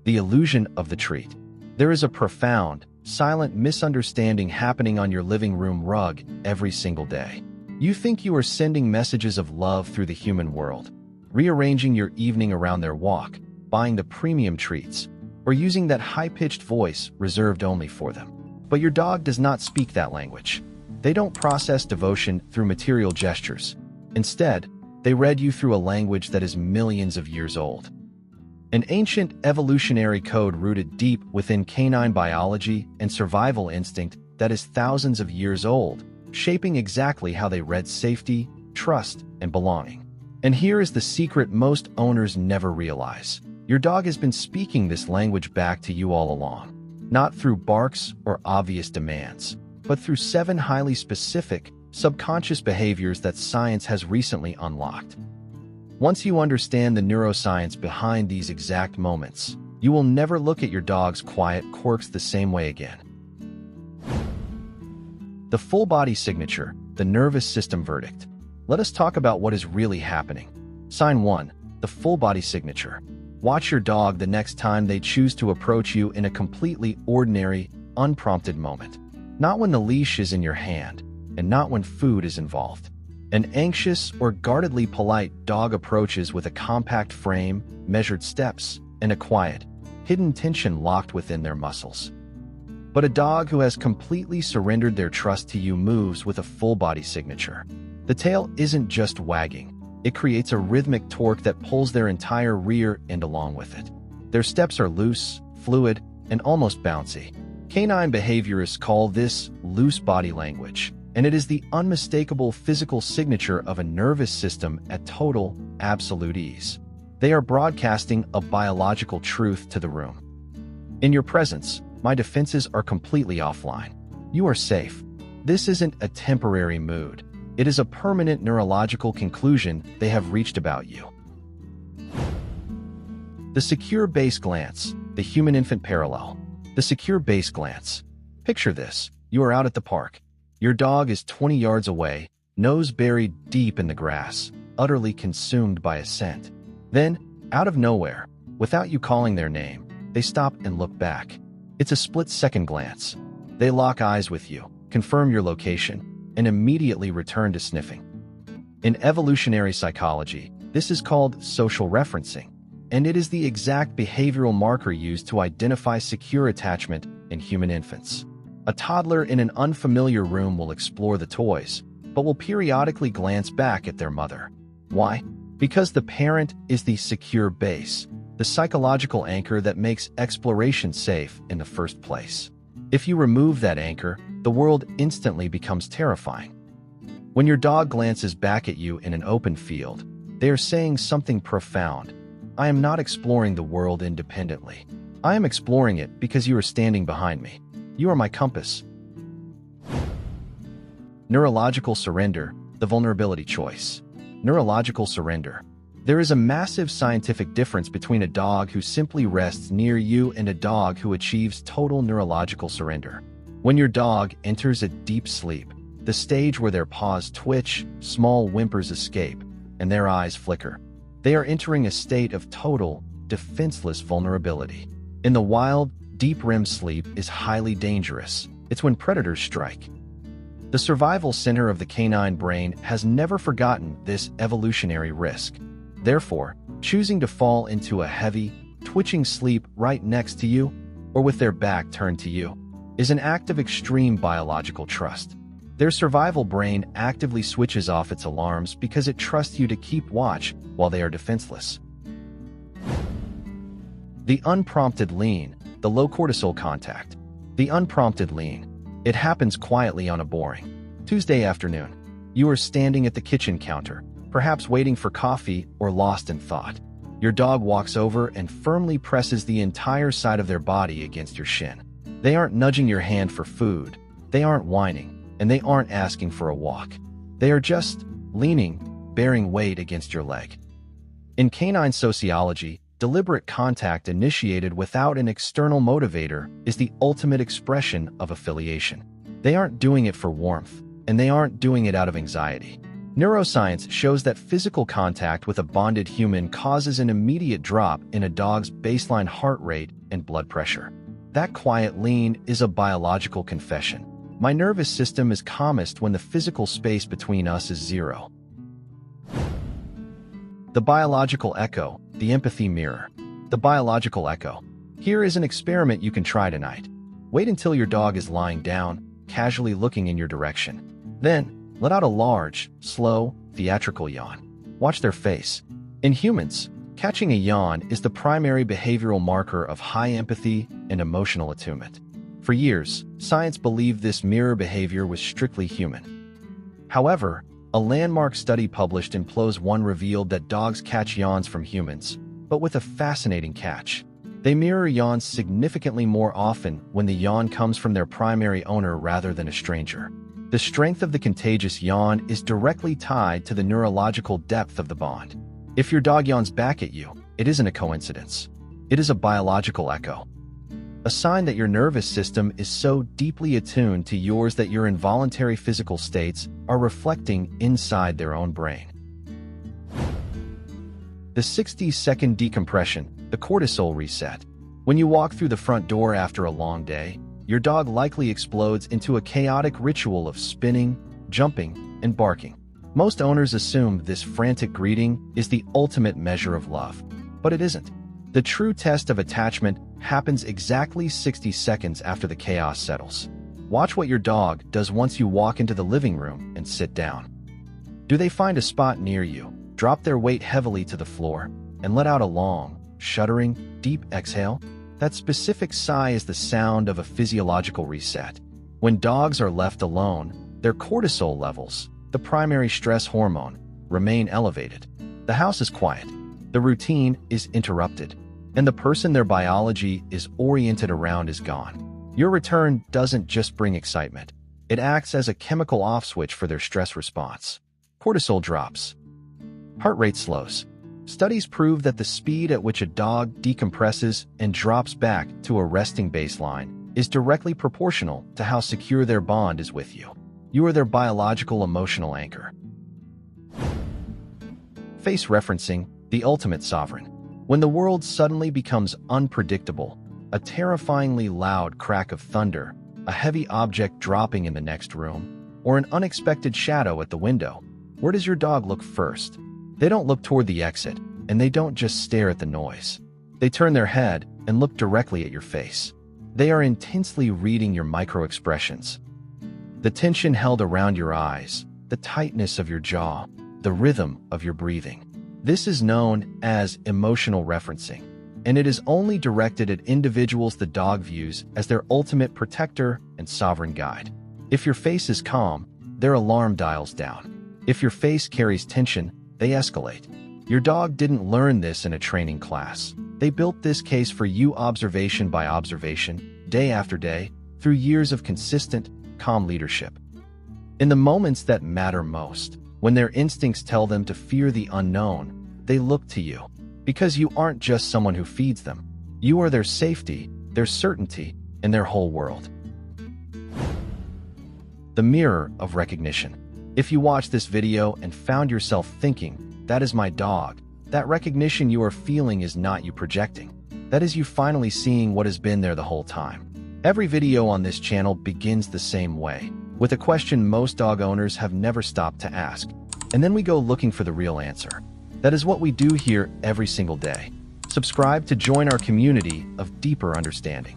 The illusion of the treat. There is a profound, silent misunderstanding happening on your living room rug every single day. You think you are sending messages of love through the human world, rearranging your evening around their walk, buying the premium treats, or using that high-pitched voice reserved only for them. But your dog does not speak that language. They don't process devotion through material gestures. Instead, they read you through a language that is millions of years old. An ancient evolutionary code rooted deep within canine biology and survival instinct that is thousands of years old, shaping exactly how they read safety, trust, and belonging. And here is the secret most owners never realize. Your dog has been speaking this language back to you all along, not through barks or obvious demands, but through 7 highly specific, subconscious behaviors that science has recently unlocked. Once you understand the neuroscience behind these exact moments, you will never look at your dog's quiet quirks the same way again. The full body signature, the nervous system verdict. Let us talk about what is really happening. Sign 1, the full body signature. Watch your dog the next time they choose to approach you in a completely ordinary, unprompted moment. Not when the leash is in your hand, and not when food is involved. An anxious or guardedly polite dog approaches with a compact frame, measured steps, and a quiet, hidden tension locked within their muscles. But a dog who has completely surrendered their trust to you moves with a full body signature. The tail isn't just wagging. It creates a rhythmic torque that pulls their entire rear end along with it. Their steps are loose, fluid, and almost bouncy. Canine behaviorists call this loose body language, and it is the unmistakable physical signature of a nervous system at total, absolute ease. They are broadcasting a biological truth to the room. In your presence, my defenses are completely offline. You are safe. This isn't a temporary mood. It is a permanent neurological conclusion they have reached about you. The secure base glance, the human-infant parallel. The secure base glance. Picture this. You are out at the park. Your dog is 20 yards away, nose buried deep in the grass, utterly consumed by a scent. Then, out of nowhere, without you calling their name, they stop and look back. It's a split-second glance. They lock eyes with you, confirm your location, and immediately return to sniffing. In evolutionary psychology, this is called social referencing, and it is the exact behavioral marker used to identify secure attachment in human infants. A toddler in an unfamiliar room will explore the toys, but will periodically glance back at their mother. Why? Because the parent is the secure base, the psychological anchor that makes exploration safe in the first place. If you remove that anchor, the world instantly becomes terrifying. When your dog glances back at you in an open field, they are saying something profound. I am not exploring the world independently. I am exploring it because you are standing behind me. You are my compass. Neurological surrender, the vulnerability choice. Neurological surrender. There is a massive scientific difference between a dog who simply rests near you and a dog who achieves total neurological surrender. When your dog enters a deep sleep, the stage where their paws twitch, small whimpers escape, and their eyes flicker, they are entering a state of total, defenseless vulnerability. In the wild, deep REM sleep is highly dangerous. It's when predators strike. The survival center of the canine brain has never forgotten this evolutionary risk. Therefore, choosing to fall into a heavy, twitching sleep right next to you, or with their back turned to you, is an act of extreme biological trust. Their survival brain actively switches off its alarms because it trusts you to keep watch while they are defenseless. The unprompted lean, the low-cortisol contact. The unprompted lean. It happens quietly on a boring Tuesday afternoon. You are standing at the kitchen counter, perhaps waiting for coffee or lost in thought. Your dog walks over and firmly presses the entire side of their body against your shin. They aren't nudging your hand for food. They aren't whining, and they aren't asking for a walk. They are just leaning, bearing weight against your leg. In canine sociology, deliberate contact initiated without an external motivator is the ultimate expression of affiliation. They aren't doing it for warmth, and they aren't doing it out of anxiety. Neuroscience shows that physical contact with a bonded human causes an immediate drop in a dog's baseline heart rate and blood pressure. That quiet lean is a biological confession. My nervous system is calmest when the physical space between us is zero. The biological echo, the empathy mirror. The biological echo. Here is an experiment you can try tonight. Wait until your dog is lying down, casually looking in your direction. Then, let out a large, slow, theatrical yawn. Watch their face. In humans, catching a yawn is the primary behavioral marker of high empathy and emotional attunement. For years, science believed this mirror behavior was strictly human. However, a landmark study published in PLOS One revealed that dogs catch yawns from humans, but with a fascinating catch. They mirror yawns significantly more often when the yawn comes from their primary owner rather than a stranger. The strength of the contagious yawn is directly tied to the neurological depth of the bond. If your dog yawns back at you, it isn't a coincidence. It is a biological echo. A sign that your nervous system is so deeply attuned to yours that your involuntary physical states are reflecting inside their own brain. The 60-second decompression, the cortisol reset. When you walk through the front door after a long day, your dog likely explodes into a chaotic ritual of spinning, jumping, and barking. Most owners assume this frantic greeting is the ultimate measure of love, but it isn't. The true test of attachment happens exactly 60 seconds after the chaos settles. Watch what your dog does once you walk into the living room and sit down. Do they find a spot near you, drop their weight heavily to the floor, and let out a long, shuddering, deep exhale? That specific sigh is the sound of a physiological reset. When dogs are left alone, their cortisol levels, the primary stress hormone, remain elevated. The house is quiet, the routine is interrupted, and the person their biology is oriented around is gone. Your return doesn't just bring excitement. It acts as a chemical off switch for their stress response. Cortisol drops. Heart rate slows. Studies prove that the speed at which a dog decompresses and drops back to a resting baseline is directly proportional to how secure their bond is with you. You are their biological emotional anchor. Face referencing, the ultimate sovereign. When the world suddenly becomes unpredictable, a terrifyingly loud crack of thunder, a heavy object dropping in the next room, or an unexpected shadow at the window, where does your dog look first? They don't look toward the exit, and they don't just stare at the noise. They turn their head and look directly at your face. They are intensely reading your micro-expressions. The tension held around your eyes, the tightness of your jaw, the rhythm of your breathing. This is known as emotional referencing, and it is only directed at individuals the dog views as their ultimate protector and sovereign guide. If your face is calm, their alarm dials down. If your face carries tension, they escalate. Your dog didn't learn this in a training class. They built this case for you observation by observation, day after day, through years of consistent, calm leadership. In the moments that matter most, when their instincts tell them to fear the unknown, they look to you. Because you aren't just someone who feeds them. You are their safety, their certainty, and their whole world. The mirror of recognition. If you watched this video and found yourself thinking, "That is my dog," that recognition you are feeling is not you projecting. That is you finally seeing what has been there the whole time. Every video on this channel begins the same way, with a question most dog owners have never stopped to ask. And then we go looking for the real answer. That is what we do here every single day. Subscribe to join our community of deeper understanding.